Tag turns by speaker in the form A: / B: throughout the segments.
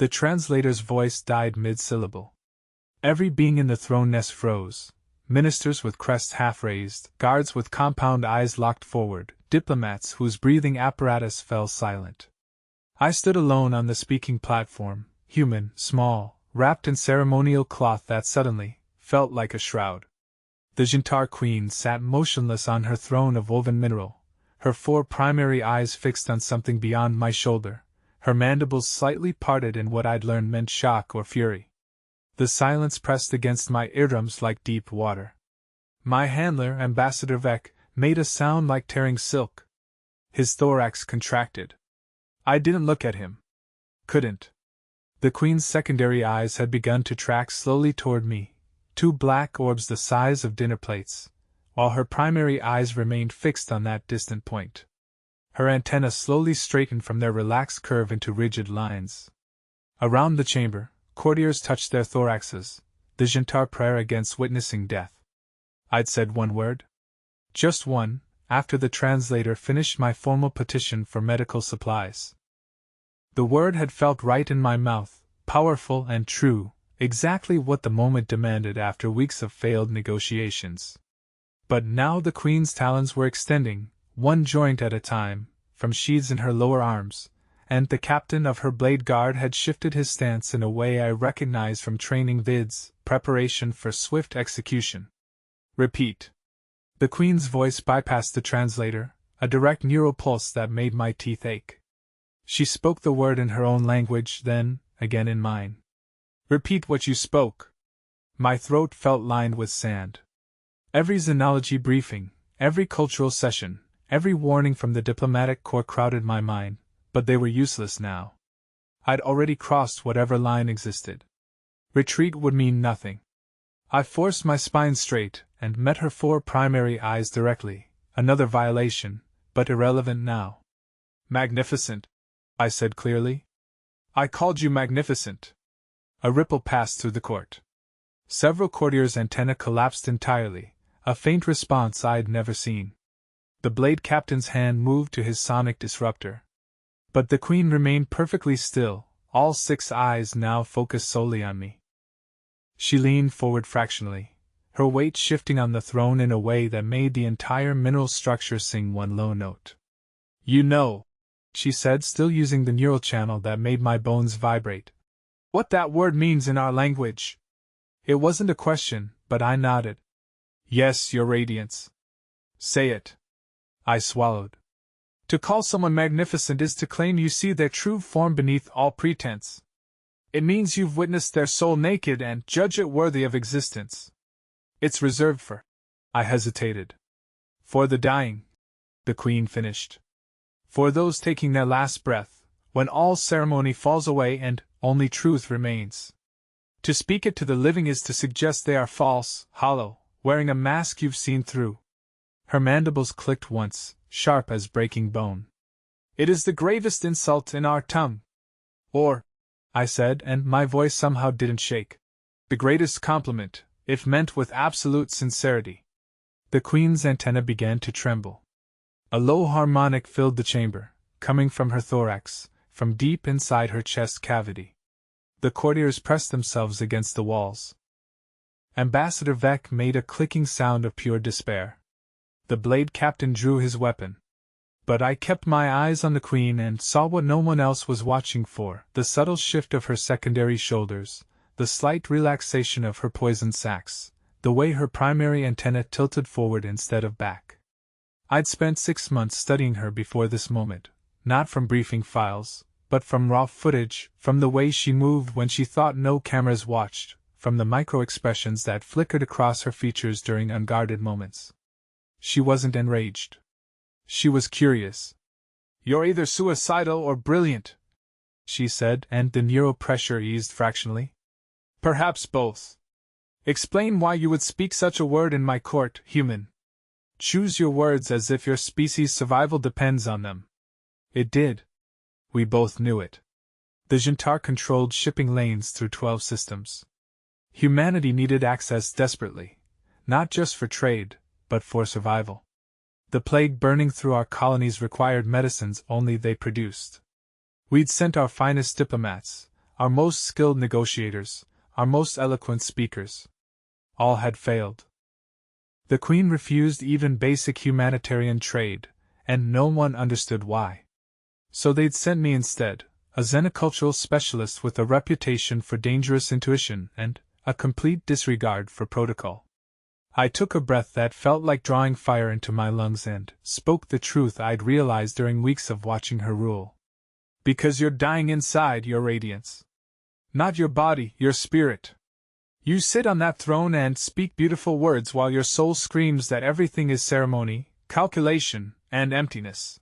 A: The translator's voice died mid-syllable. Every being in the throne nest froze. Ministers with crests half raised, guards with compound eyes locked forward, diplomats whose breathing apparatus fell silent. I stood alone on the speaking platform, human, small, wrapped in ceremonial cloth that suddenly felt like a shroud. The Jintar Queen sat motionless on her throne of woven mineral, her 4 primary eyes fixed on something beyond my shoulder, her mandibles slightly parted in what I'd learned meant shock or fury. The silence pressed against my eardrums like deep water. My handler, Ambassador Vec, made a sound like tearing silk. His thorax contracted. I didn't look at him. Couldn't. The Queen's secondary eyes had begun to track slowly toward me, 2 black orbs the size of dinner plates, while her primary eyes remained fixed on that distant point. Her antennae slowly straightened from their relaxed curve into rigid lines. Around the chamber, courtiers touched their thoraxes, the Jintar prayer against witnessing death. I'd said one word. Just one, after the translator finished my formal petition for medical supplies. The word had felt right in my mouth, powerful and true, exactly what the moment demanded after weeks of failed negotiations. But now the Queen's talons were extending, one joint at a time, from sheaths in her lower arms, and the captain of her blade guard had shifted his stance in a way I recognized from training vids, preparation for swift execution. Repeat. The Queen's voice bypassed the translator, a direct neural pulse that made my teeth ache. She spoke the word in her own language, then, again in mine. Repeat what you spoke. My throat felt lined with sand. Every xenology briefing, every cultural session, every warning from the diplomatic corps crowded my mind, but they were useless now. I'd already crossed whatever line existed. Retreat would mean nothing. I forced my spine straight and met her 4 primary eyes directly, another violation, but irrelevant now. Magnificent, I said clearly. I called you magnificent. A ripple passed through the court. Several courtiers' antennae collapsed entirely, a faint response I'd never seen. The blade captain's hand moved to his sonic disruptor. But the Queen remained perfectly still, all 6 eyes now focused solely on me. She leaned forward fractionally, her weight shifting on the throne in a way that made the entire mineral structure sing one low note. You know, she said, still using the neural channel that made my bones vibrate, what that word means in our language. It wasn't a question, but I nodded. Yes, Your Radiance. Say it. I swallowed. To call someone magnificent is to claim you see their true form beneath all pretense. It means you've witnessed their soul naked and judge it worthy of existence. It's reserved for... I hesitated. For the dying, the Queen finished. For those taking their last breath, when all ceremony falls away and only truth remains. To speak it to the living is to suggest they are false, hollow, wearing a mask you've seen through. Her mandibles clicked once, sharp as breaking bone. It is the gravest insult in our tongue. Or, I said, and my voice somehow didn't shake, the greatest compliment, if meant with absolute sincerity. The Queen's antenna began to tremble. A low harmonic filled the chamber, coming from her thorax, from deep inside her chest cavity. The courtiers pressed themselves against the walls. Ambassador Vec made a clicking sound of pure despair. The blade captain drew his weapon. But I kept my eyes on the Queen and saw what no one else was watching for, the subtle shift of her secondary shoulders, the slight relaxation of her poison sacs, the way her primary antenna tilted forward instead of back. I'd spent 6 months studying her before this moment, not from briefing files, but from raw footage, from the way she moved when she thought no cameras watched, from the micro-expressions that flickered across her features during unguarded moments. She wasn't enraged. She was curious. You're either suicidal or brilliant, she said, and the neural pressure eased fractionally. Perhaps both. Explain why you would speak such a word in my court, human. Choose your words as if your species' survival depends on them. It did. We both knew it. The Jintar controlled shipping lanes through 12 systems. Humanity needed access desperately, not just for trade, but for survival. The plague burning through our colonies required medicines only they produced. We'd sent our finest diplomats, our most skilled negotiators, our most eloquent speakers. All had failed. The Queen refused even basic humanitarian trade, and no one understood why. So they'd sent me instead, a xenocultural specialist with a reputation for dangerous intuition and a complete disregard for protocol. I took a breath that felt like drawing fire into my lungs and spoke the truth I'd realized during weeks of watching her rule. Because you're dying inside, Your Radiance. Not your body, your spirit. You sit on that throne and speak beautiful words while your soul screams that everything is ceremony, calculation, and emptiness.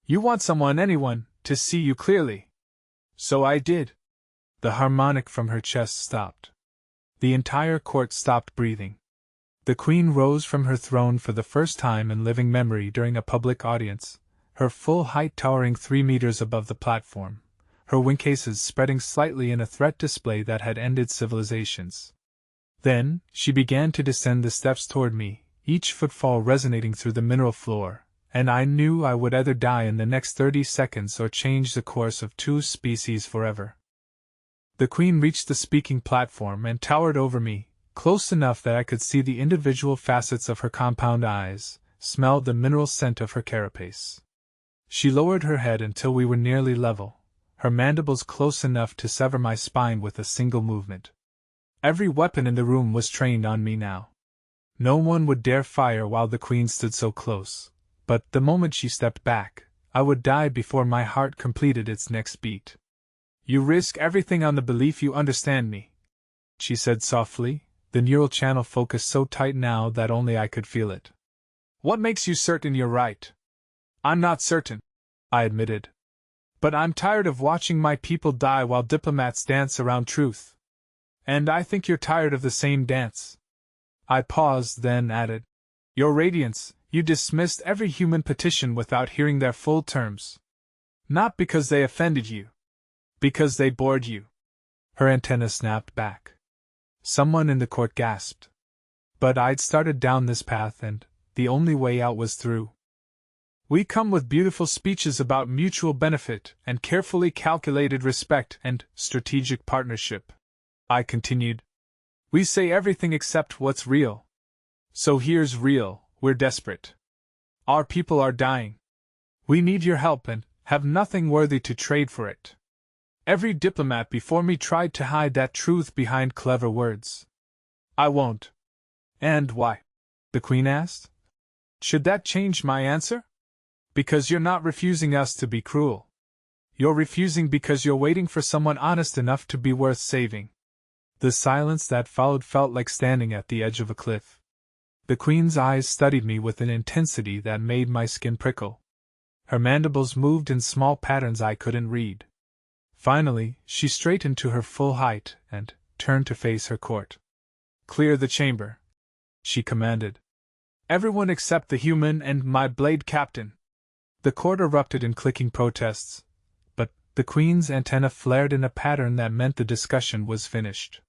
A: You want anyone, to see you clearly. So I did. The harmonic from her chest stopped. The entire court stopped breathing. The Queen rose from her throne for the first time in living memory during a public audience, her full height towering 3 meters above the platform, her wing cases spreading slightly in a threat display that had ended civilizations. Then, she began to descend the steps toward me, each footfall resonating through the mineral floor, and I knew I would either die in the next 30 seconds or change the course of 2 species forever. The Queen reached the speaking platform and towered over me, close enough that I could see the individual facets of her compound eyes, smell the mineral scent of her carapace. She lowered her head until we were nearly level, her mandibles close enough to sever my spine with a single movement. Every weapon in the room was trained on me now. No one would dare fire while the Queen stood so close, but the moment she stepped back, I would die before my heart completed its next beat. You risk everything on the belief you understand me, she said softly, the neural channel focused so tight now that only I could feel it. What makes you certain you're right? I'm not certain, I admitted. But I'm tired of watching my people die while diplomats dance around truth. And I think you're tired of the same dance. I paused, then added, Your Radiance, you dismissed every human petition without hearing their full terms. Not because they offended you. Because they bored you. Her antenna snapped back. Someone in the court gasped. But I'd started down this path and the only way out was through. We come with beautiful speeches about mutual benefit and carefully calculated respect and strategic partnership, I continued. We say everything except what's real. So here's real, we're desperate. Our people are dying. We need your help and have nothing worthy to trade for it. Every diplomat before me tried to hide that truth behind clever words. I won't. And why? The Queen asked. Should that change my answer? Because you're not refusing us to be cruel. You're refusing because you're waiting for someone honest enough to be worth saving. The silence that followed felt like standing at the edge of a cliff. The Queen's eyes studied me with an intensity that made my skin prickle. Her mandibles moved in small patterns I couldn't read. Finally, she straightened to her full height and turned to face her court. Clear the chamber, she commanded. Everyone except the human and my blade captain. The court erupted in clicking protests, but the Queen's antenna flared in a pattern that meant the discussion was finished.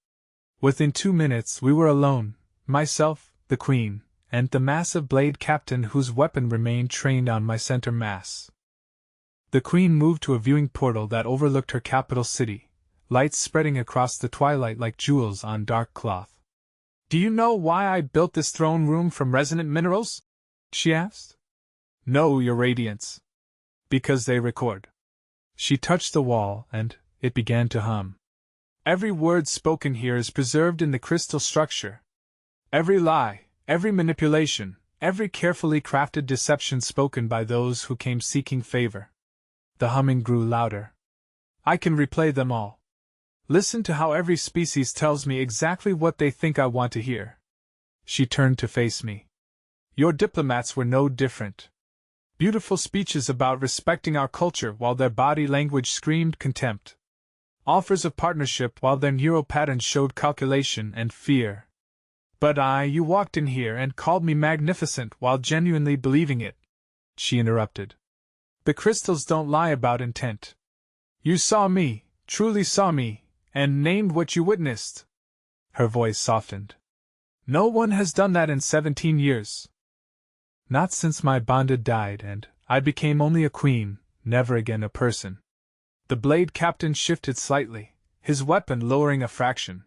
A: Within 2 minutes we were alone, myself, the Queen, and the massive blade captain whose weapon remained trained on my center mass. The Queen moved to a viewing portal that overlooked her capital city, lights spreading across the twilight like jewels on dark cloth. Do you know why I built this throne room from resonant minerals? She asked. No, Your Radiance. Because they record. She touched the wall, and it began to hum. Every word spoken here is preserved in the crystal structure. Every lie, every manipulation, every carefully crafted deception spoken by those who came seeking favor. The humming grew louder. I can replay them all. Listen to how every species tells me exactly what they think I want to hear. She turned to face me. Your diplomats were no different. Beautiful speeches about respecting our culture while their body language screamed contempt. Offers of partnership while their neural patterns showed calculation and fear. But you walked in here and called me magnificent while genuinely believing it, she interrupted. The crystals don't lie about intent. You saw me, truly saw me, and named what you witnessed. Her voice softened. No one has done that in 17 years. Not since my bonded died and I became only a queen, never again a person. The blade captain shifted slightly, his weapon lowering a fraction.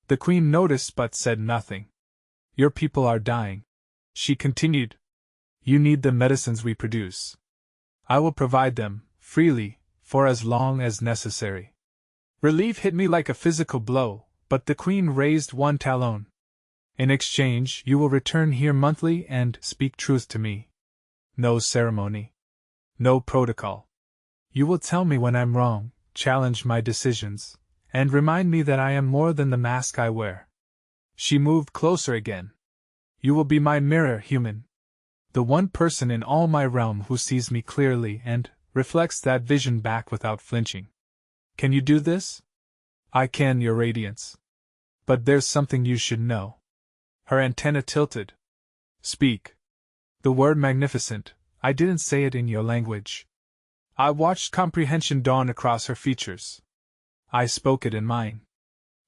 A: The queen noticed but said nothing. Your people are dying, she continued. You need the medicines we produce. I will provide them, freely, for as long as necessary. Relief hit me like a physical blow, but the queen raised one talon. In exchange, you will return here monthly and speak truth to me. No ceremony. No protocol. You will tell me when I'm wrong, challenge my decisions, and remind me that I am more than the mask I wear. She moved closer again. You will be my mirror, human. The one person in all my realm who sees me clearly and reflects that vision back without flinching. Can you do this? I can, Your Radiance. But there's something you should know. Her antenna tilted. Speak. The word magnificent, I didn't say it in your language. I watched comprehension dawn across her features. I spoke it in mine.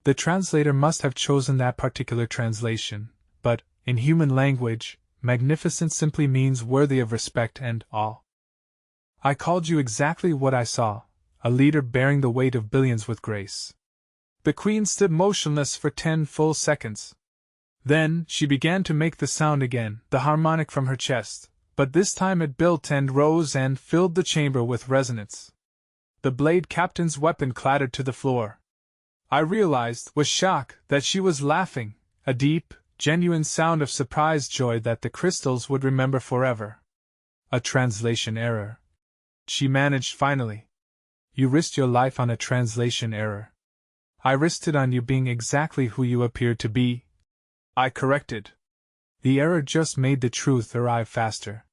A: The translator must have chosen that particular translation, but, in human language, magnificent simply means worthy of respect and awe. I called you exactly what I saw, a leader bearing the weight of billions with grace. The queen stood motionless for 10 full seconds. Then, she began to make the sound again, the harmonic from her chest, but this time it built and rose and filled the chamber with resonance. The blade captain's weapon clattered to the floor. I realized, with shock, that she was laughing, a deep, genuine sound of surprised joy that the crystals would remember forever. A translation error. She managed finally. You risked your life on a translation error. I risked it on you being exactly who you appeared to be. I corrected. The error just made the truth arrive faster.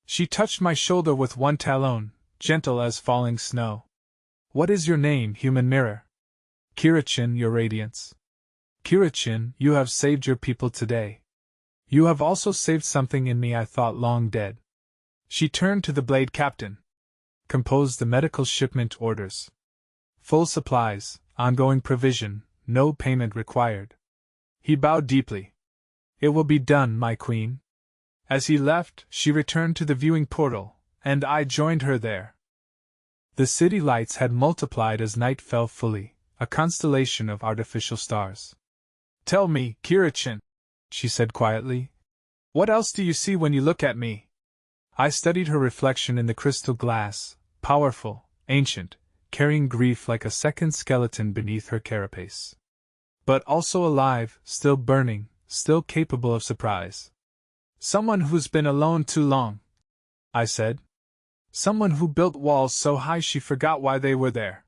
A: She touched my shoulder with one talon, gentle as falling snow. What is your name, human mirror? Kirichin, Your Radiance. Kirichin, you have saved your people today. You have also saved something in me I thought long dead. She turned to the blade captain. Compose the medical shipment orders. Full supplies, ongoing provision, no payment required. He bowed deeply. It will be done, my queen. As he left, she returned to the viewing portal, and I joined her there. The city lights had multiplied as night fell fully, a constellation of artificial stars. Tell me, Kirichin, she said quietly, what else do you see when you look at me? I studied her reflection in the crystal glass, powerful, ancient, carrying grief like a second skeleton beneath her carapace. But also alive, still burning, still capable of surprise. Someone who's been alone too long, I said. Someone who built walls so high she forgot why they were there.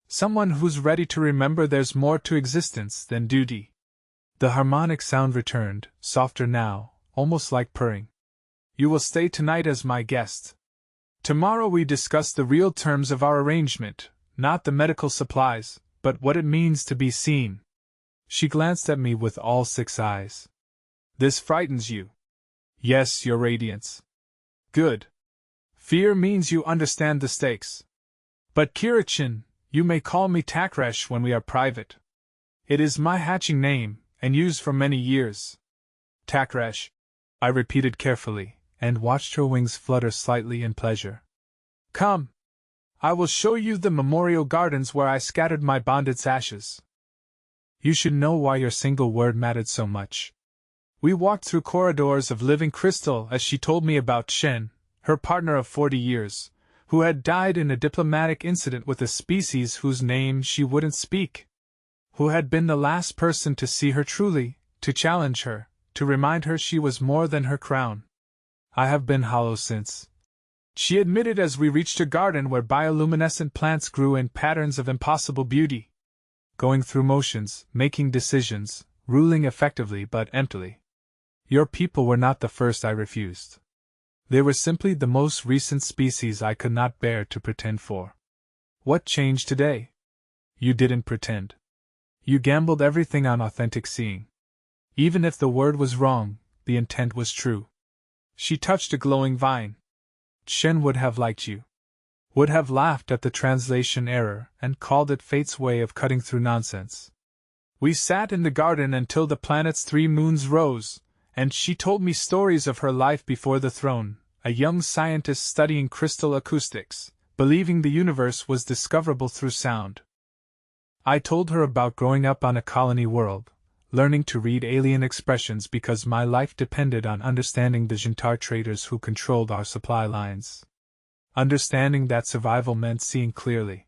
A: Someone who's ready to remember there's more to existence than duty. The harmonic sound returned, softer now, almost like purring. You will stay tonight as my guest. Tomorrow we discuss the real terms of our arrangement, not the medical supplies, but what it means to be seen. She glanced at me with all 6 eyes. This frightens you? Yes, Your Radiance. Good. Fear means you understand the stakes. But Kirichin, you may call me Takresh when we are private. It is my hatching name, and used for many years. Takresh, I repeated carefully, and watched her wings flutter slightly in pleasure. Come. I will show you the memorial gardens where I scattered my bandit's ashes. You should know why your single word mattered so much. We walked through corridors of living crystal as she told me about Shen, her partner of 40 years, who had died in a diplomatic incident with a species whose name she wouldn't speak. Who had been the last person to see her truly, to challenge her, to remind her she was more than her crown. I have been hollow since, she admitted as we reached a garden where bioluminescent plants grew in patterns of impossible beauty. Going through motions, making decisions, ruling effectively but emptily. Your people were not the first I refused. They were simply the most recent species I could not bear to pretend for. What changed today? You didn't pretend. You gambled everything on authentic seeing. Even if the word was wrong, the intent was true. She touched a glowing vine. Shen would have liked you. Would have laughed at the translation error and called it fate's way of cutting through nonsense. We sat in the garden until the planet's 3 moons rose, and she told me stories of her life before the throne, a young scientist studying crystal acoustics, believing the universe was discoverable through sound. I told her about growing up on a colony world, learning to read alien expressions because my life depended on understanding the Jintar traders who controlled our supply lines. Understanding that survival meant seeing clearly.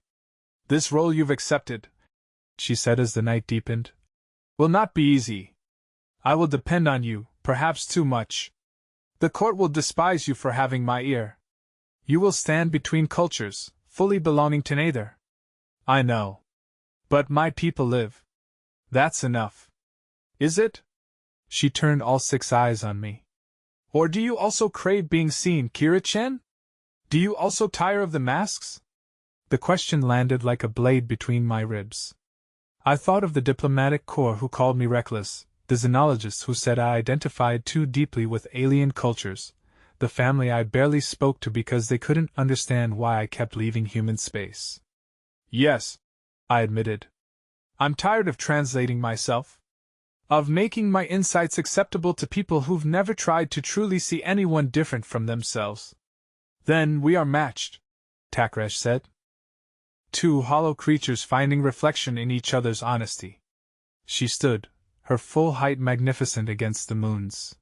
A: "This role you've accepted," she said as the night deepened, "will not be easy. I will depend on you, perhaps too much. The court will despise you for having my ear. You will stand between cultures, fully belonging to neither. I know. But my people live. That's enough. Is it?" She turned all 6 eyes on me. "Or do you also crave being seen, Kira-chen? Do you also tire of the masks?" The question landed like a blade between my ribs. I thought of the diplomatic corps who called me reckless, the xenologists who said I identified too deeply with alien cultures, the family I barely spoke to because they couldn't understand why I kept leaving human space. "Yes," I admitted. "I'm tired of translating myself. Of making my insights acceptable to people who've never tried to truly see anyone different from themselves." "Then we are matched," Takresh said. Two hollow creatures finding reflection in each other's honesty. She stood, her full height magnificent against the moons.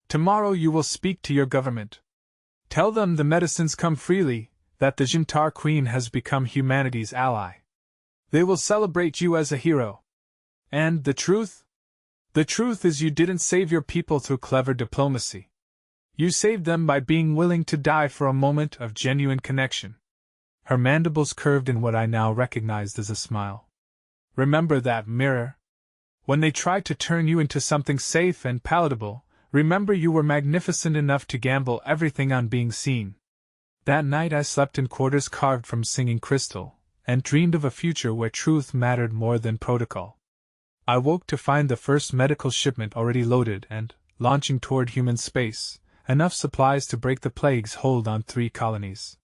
A: "Tomorrow you will speak to your government. Tell them the medicines come freely, that the Jintar Queen has become humanity's ally. They will celebrate you as a hero. And the truth? The truth is you didn't save your people through clever diplomacy. You saved them by being willing to die for a moment of genuine connection." Her mandibles curved in what I now recognized as a smile. "Remember that, Mirror. When they tried to turn you into something safe and palatable, remember you were magnificent enough to gamble everything on being seen." That night I slept in quarters carved from singing crystal, and dreamed of a future where truth mattered more than protocol. I woke to find the first medical shipment already loaded and, launching toward human space, enough supplies to break the plague's hold on 3 colonies.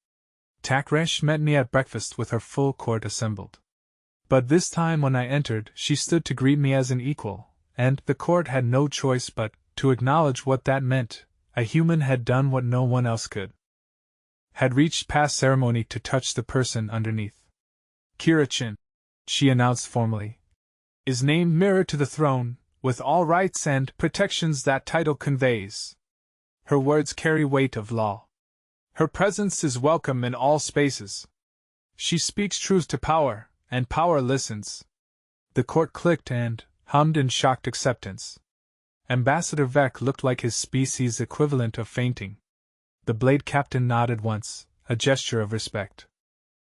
A: Takresh met me at breakfast with her full court assembled. But this time when I entered, she stood to greet me as an equal, and the court had no choice but to acknowledge what that meant. A human had done what no one else could. Had reached past ceremony to touch the person underneath. "Kira-chin," she announced formally, "is named Mirror to the throne, with all rights and protections that title conveys. Her words carry weight of law. Her presence is welcome in all spaces. She speaks truth to power, and power listens." The court clicked and hummed in shocked acceptance. Ambassador Vec looked like his species' equivalent of fainting. The blade captain nodded once, a gesture of respect.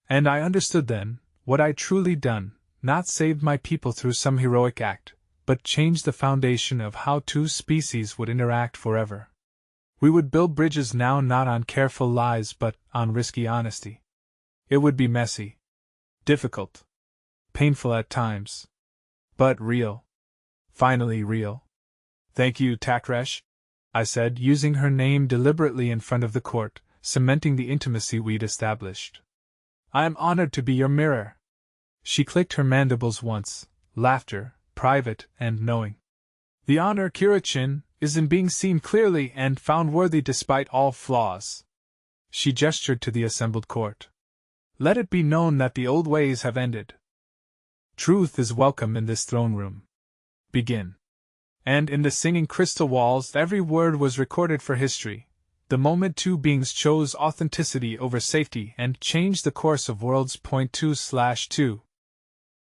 A: And I understood then what I'd truly done, not saved my people through some heroic act, but changed the foundation of how 2 species would interact forever. We would build bridges now not on careful lies but on risky honesty. It would be messy, difficult, painful at times, but real. Finally real. "Thank you, Takresh," I said, using her name deliberately in front of the court, cementing the intimacy we'd established. "I am honored to be your mirror." She clicked her mandibles once, laughter, private and knowing. "The honor, Kira-chin, is in being seen clearly and found worthy despite all flaws." She gestured to the assembled court. "Let it be known that the old ways have ended. Truth is welcome in this throne room. Begin." And in the singing crystal walls every word was recorded for history, the moment 2 beings chose authenticity over safety and changed the course of worlds. 2/2